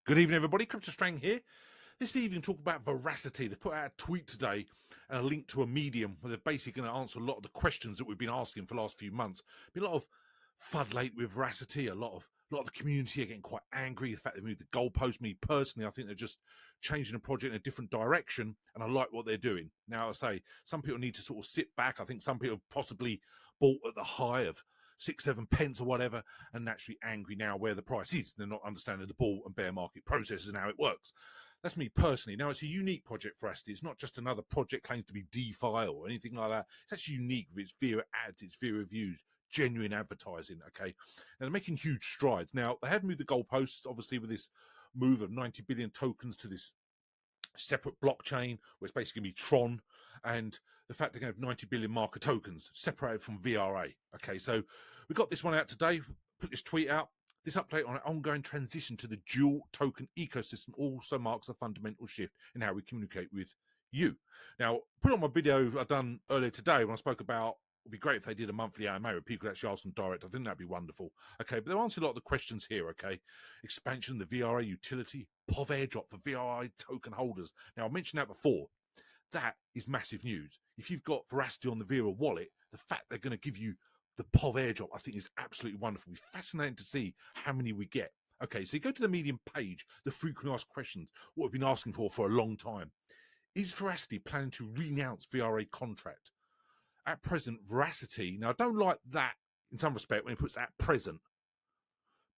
Good evening, everybody. CryptoStrang here. This evening, talk about Veracity. They've put out a tweet today and a link to a medium where they're basically going to answer a lot of the questions that we've been asking for the last few months. Been a lot of FUD late with Veracity. A lot of the community are getting quite angry. The fact they moved the goalpost. Me personally, I think they're just changing the project in a different direction, and I like what they're doing. Now, I say some people need to sort of sit back. I think some people have possibly bought at the high of 6-7 pence or whatever, and naturally angry now where the price is. They're not understanding the bull and bear market processes and how it works. That's me personally. Now, it's a unique project for Veracity. It's not just another project claims to be DeFi or anything like that. It's actually unique with its Vera ads, its Veraviews, genuine advertising. Okay, and they're making huge strides. Now, they have moved the goalposts, obviously, with this move of 90 billion tokens to this separate blockchain where it's basically going to be Tron, and the fact they're going to have 90 billion marker tokens separated from VRA. Okay, so we got this one out today, put this tweet out. This update on an ongoing transition to the dual token ecosystem also marks a fundamental shift in how we communicate with you. Now, put on my video I've done earlier today when I spoke about it would be great if they did a monthly AMA where people could actually ask them direct. I think that'd be wonderful. Okay, but they're answering a lot of the questions here, okay? Expansion of the VRA utility, POV airdrop for VRA token holders. Now, I mentioned that before. That is massive news. If you've got Veracity on the Verawallet, the fact they're going to give you the POV airdrop, I think is absolutely wonderful. It'll be fascinating to see how many we get. Okay, so you go to the Medium page, the frequently asked questions, what we've been asking for a long time. Is Veracity planning to renounce VRA contract? At present, Veracity, now I don't like that in some respect when it puts at present,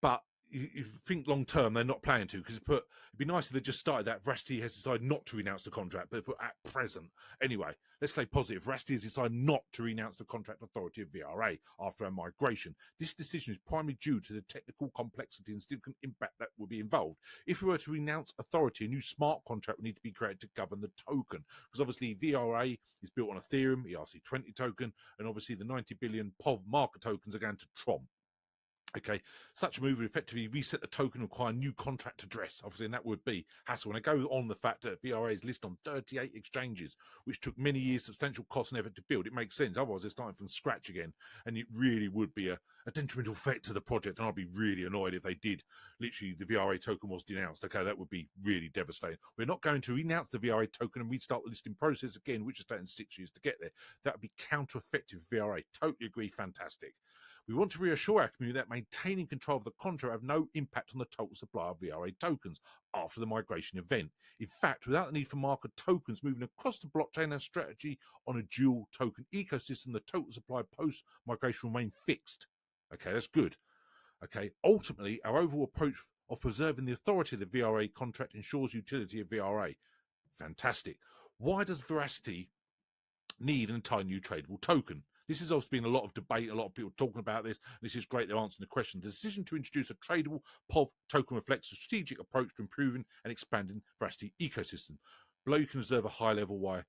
but you think long term they're not planning to, because it'd be nice if they just started that. Veracity has decided not to renounce the contract, but they put at present. Anyway, let's stay positive. Veracity has decided not to renounce the contract authority of VRA after our migration. This decision is primarily due to the technical complexity and significant impact that will be involved. If we were to renounce authority, a new smart contract would need to be created to govern the token, because obviously VRA is built on Ethereum, ERC20 token, and obviously the 90 billion POV marker tokens are going to Tron. Okay, such a move would effectively reset the token and require a new contract address, obviously, and that would be hassle. And I go on the fact that VRA is listed on 38 exchanges, which took many years, substantial cost and effort to build. It makes sense. Otherwise, they're starting from scratch again, and it really would be a detrimental effect to the project. And I'd be really annoyed if they did. Literally, the VRA token was denounced. Okay, that would be really devastating. We're not going to renounce the VRA token and restart the listing process again, which has taken 6 years to get there. That would be counter-effective for VRA. Totally agree. Fantastic. We want to reassure our community that maintaining control of the contract have no impact on the total supply of VRA tokens after the migration event. In fact, without the need for marker tokens moving across the blockchain and strategy on a dual token ecosystem, the total supply post-migration remain fixed. Okay, that's good. Okay, ultimately, our overall approach of preserving the authority of the VRA contract ensures utility of VRA. Fantastic. Why does Veracity need an entirely new tradable token? This has also been a lot of debate, a lot of people talking about this. This is great, they're answering the question. The decision to introduce a tradable POV token reflects a strategic approach to improving and expanding Veracity ecosystem. Below you can observe a high level why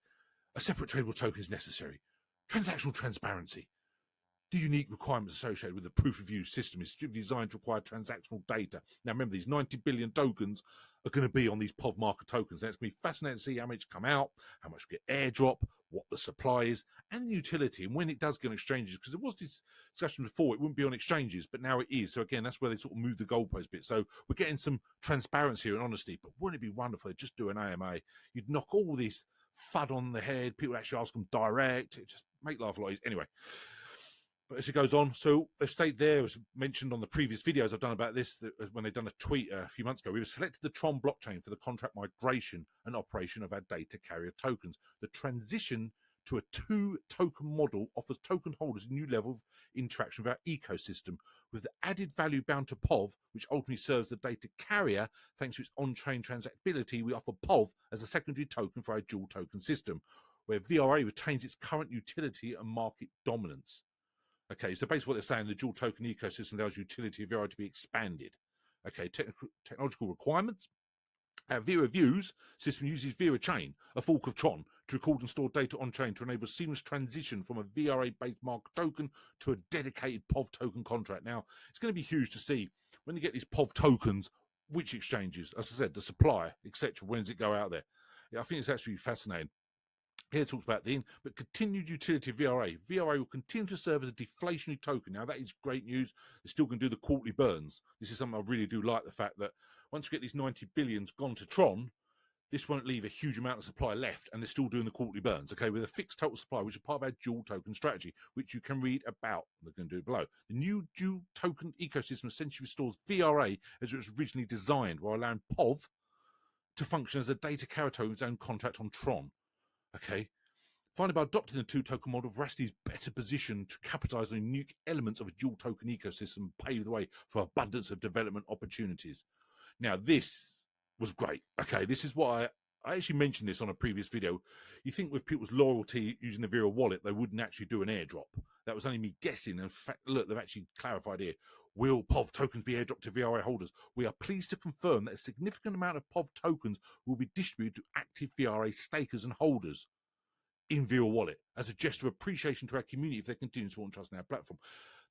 a separate tradable token is necessary. Transactional transparency. The unique requirements associated with the proof of use system is designed to require transactional data. Now, remember, these 90 billion tokens are going to be on these POV marker tokens. Now, it's going to be fascinating to see how much come out, how much we get airdrop, what the supply is, and the utility, and when it does get on exchanges. Because there was this discussion before, it wouldn't be on exchanges, but now it is. So, again, that's where they sort of move the goalpost bit. So, we're getting some transparency here and honesty, but wouldn't it be wonderful to just do an AMA? You'd knock all this FUD on the head, people actually ask them direct, it just make life a lot easier. Anyway. But as it goes on, so they've stated there, as mentioned on the previous videos I've done about this, that when they've done a tweet a few months ago, we've selected the Tron blockchain for the contract migration and operation of our data carrier tokens. The transition to a two-token model offers token holders a new level of interaction with our ecosystem, with the added value bound to POV, which ultimately serves the data carrier. Thanks to its on-chain transactability, we offer POV as a secondary token for our dual token system, where VRA retains its current utility and market dominance. Okay, so basically what they're saying, the dual token ecosystem allows utility of VRA to be expanded. Okay, technological requirements. Our Veraviews system uses VeraChain, a fork of Tron, to record and store data on-chain to enable seamless transition from a VRA-based marker token to a dedicated POV token contract. Now, it's going to be huge to see when you get these POV tokens, which exchanges, as I said, the supply, etc. When does it go out there? Yeah, I think it's actually fascinating. Here it talks about but continued utility of VRA. VRA will continue to serve as a deflationary token. Now, that is great news. They're still going to do the quarterly burns. This is something I really do like, the fact that once you get these 90 billions gone to Tron, this won't leave a huge amount of supply left, and they're still doing the quarterly burns, okay, with a fixed total supply, which is part of our dual token strategy, which you can read about. They're going to do it below. The new dual token ecosystem essentially restores VRA as it was originally designed, while allowing POV to function as a data carrier token's own contract on Tron, okay. Finally, by adopting the two-token model, Veracity is better positioned to capitalize on the unique elements of a dual token ecosystem and pave the way for abundance of development opportunities. Now, this was great. Okay, this is what I actually mentioned this on a previous video. You think with people's loyalty using the Verawallet, they wouldn't actually do an airdrop. That was only me guessing. In fact, look, they've actually clarified here. Will POV tokens be airdropped to VRA holders? We are pleased to confirm that a significant amount of POV tokens will be distributed to active VRA stakers and holders in Verawallet as a gesture of appreciation to our community if they continue to support and trust in our platform.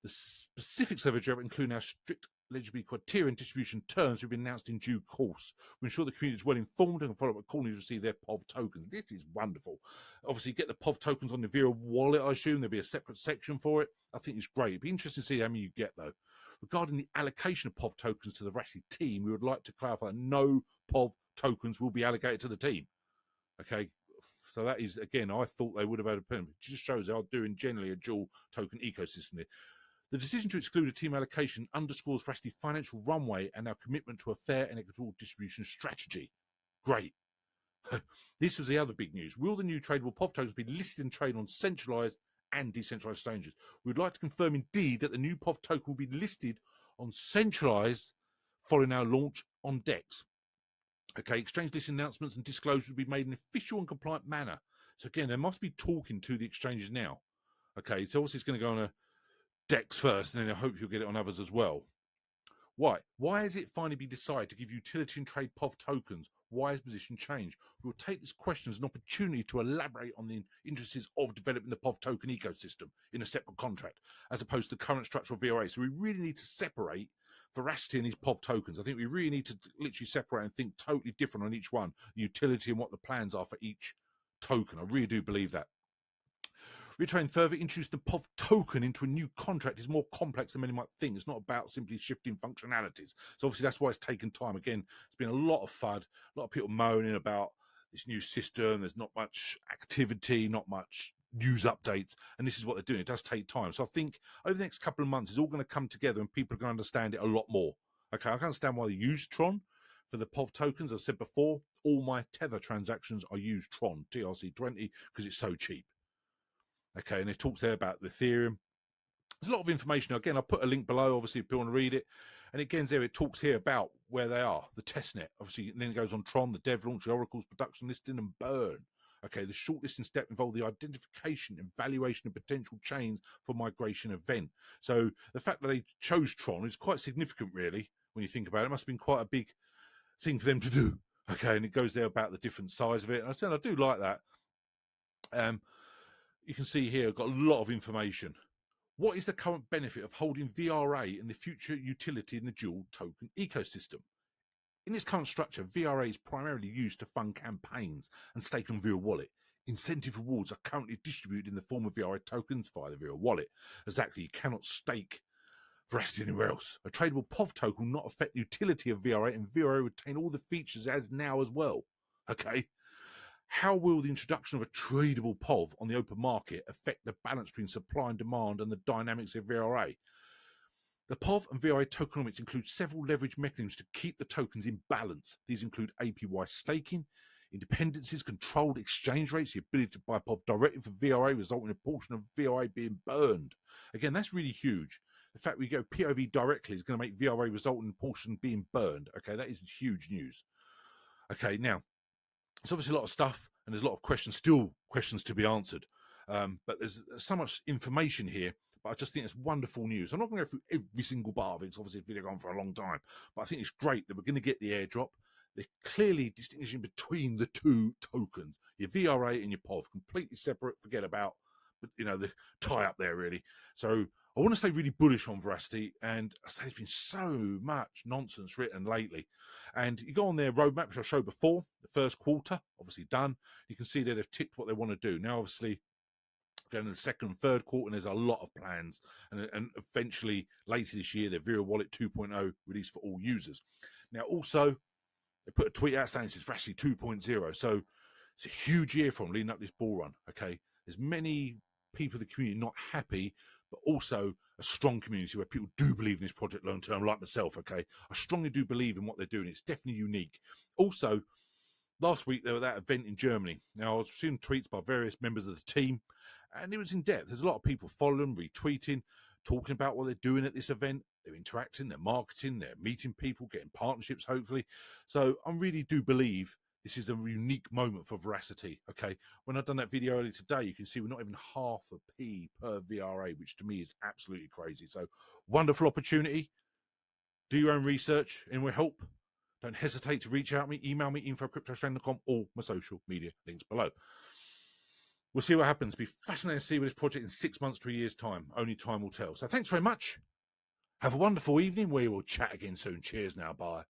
The specifics of airdrop, including our strict eligibility criteria and distribution terms, will be announced in due course. We ensure the community is well informed and can follow up accordingly to receive their POV tokens. This is wonderful. Obviously, get the POV tokens on the Verawallet, I assume. There'll be a separate section for it. I think it's great. It'd be interesting to see how many you get, though. Regarding the allocation of POV tokens to the Veracity team, we would like to clarify that no POV tokens will be allocated to the team. Okay. So that is, again, I thought they would have had a pen. It just shows they are doing generally a dual token ecosystem here. The decision to exclude a team allocation underscores Veracity's financial runway and our commitment to a fair and equitable distribution strategy. Great. This was the other big news. Will the new tradable POV tokens be listed and traded on centralized and decentralized exchanges? We would like to confirm indeed that the new POV token will be listed on centralized following our launch on DEX. Okay, exchange list announcements and disclosures will be made in an official and compliant manner. So again, they must be talking to the exchanges now. Okay, so obviously it's going to go on a DEX first, and then I hope you'll get it on others as well. Why? Why has it finally been decided to give utility and trade POV tokens? Why has position changed? We will take this question as an opportunity to elaborate on the interests of developing the POV token ecosystem in a separate contract, as opposed to the current structure of VRA. So we really need to separate Veracity and these POV tokens. I think we really need to literally separate and think totally different on each one, the utility and what the plans are for each token. I really do believe that. Reiterating further, introduce the POV token into a new contract is more complex than many might think. It's not about simply shifting functionalities. So obviously that's why it's taken time. Again, it's been a lot of FUD, a lot of people moaning about this new system. There's not much activity, not much news updates, and this is what they're doing. It does take time. So I think over the next couple of months, it's all going to come together and people are going to understand it a lot more. Okay, I can understand why they use Tron for the POV tokens. As I said before, all my Tether transactions I use Tron, TRC20, because it's so cheap. Okay, and it talks there about the Ethereum. There's a lot of information. Again, I'll put a link below, obviously, if people want to read it. And again, there it talks here about where they are, the testnet, obviously, and then it goes on Tron, the dev launch, the oracles, production listing, and burn. Okay, the shortlisting step involved the identification and evaluation of potential chains for migration event. So the fact that they chose Tron is quite significant, really, when you think about it. It must have been quite a big thing for them to do. Okay, and it goes there about the different size of it. And I said I do like that. You can see here, I've got a lot of information. What is the current benefit of holding VRA and the future utility in the dual token ecosystem? In its current structure, VRA is primarily used to fund campaigns and stake on Verawallet. Incentive rewards are currently distributed in the form of VRA tokens via the Verawallet. Exactly, you cannot stake Veracity anywhere else. A tradable POV token will not affect the utility of VRA, and VRA retain all the features as now as well. Okay. How will the introduction of a tradable POV on the open market affect the balance between supply and demand and the dynamics of VRA? The POV and VRA tokenomics include several leverage mechanisms to keep the tokens in balance. These include APY staking, independencies, controlled exchange rates, the ability to buy POV directly for VRA, resulting in a portion of VRA being burned. Again, that's really huge. The fact we go POV directly is going to make VRA result in a portion being burned. Okay, that is huge news. Okay, now, it's obviously a lot of stuff, and there's a lot of questions to be answered. But there's so much information here, but I just think it's wonderful news. I'm not going to go through every single bar of it. It's obviously a video gone for a long time, but I think it's great that we're going to get the airdrop. They're clearly distinguishing between the two tokens, your VRA and your POV, completely separate. Forget about, the tie up there really. So I want to stay really bullish on Veracity, and I say there's been so much nonsense written lately. And you go on their roadmap, which I showed before, the first quarter, obviously done. You can see that they've ticked what they want to do. Now, obviously, going in the second and third quarter, and there's a lot of plans. And eventually, later this year, the Verawallet 2.0 released for all users. Now, also, they put a tweet out saying it's Veracity 2.0. So it's a huge year for them leading up this bull run, okay? There's many people in the community not happy, but also a strong community where people do believe in this project long term, like myself, okay? I strongly do believe in what they're doing. It's definitely unique. Also, last week, there was that event in Germany. Now, I was seeing tweets by various members of the team, and it was in depth. There's a lot of people following, retweeting, talking about what they're doing at this event. They're interacting, they're marketing, they're meeting people, getting partnerships, hopefully. So I really do believe this is a unique moment for Veracity, okay? When I've done that video earlier today, you can see we're not even half a P per VRA, which to me is absolutely crazy. So wonderful opportunity. Do your own research and we'll help. Don't hesitate to reach out to me, email me, info@cryptostrang.com, or my social media links below. We'll see what happens. Be fascinating to see with this project in 6 months to a year's time. Only time will tell. So thanks very much. Have a wonderful evening. We will chat again soon. Cheers now. Bye.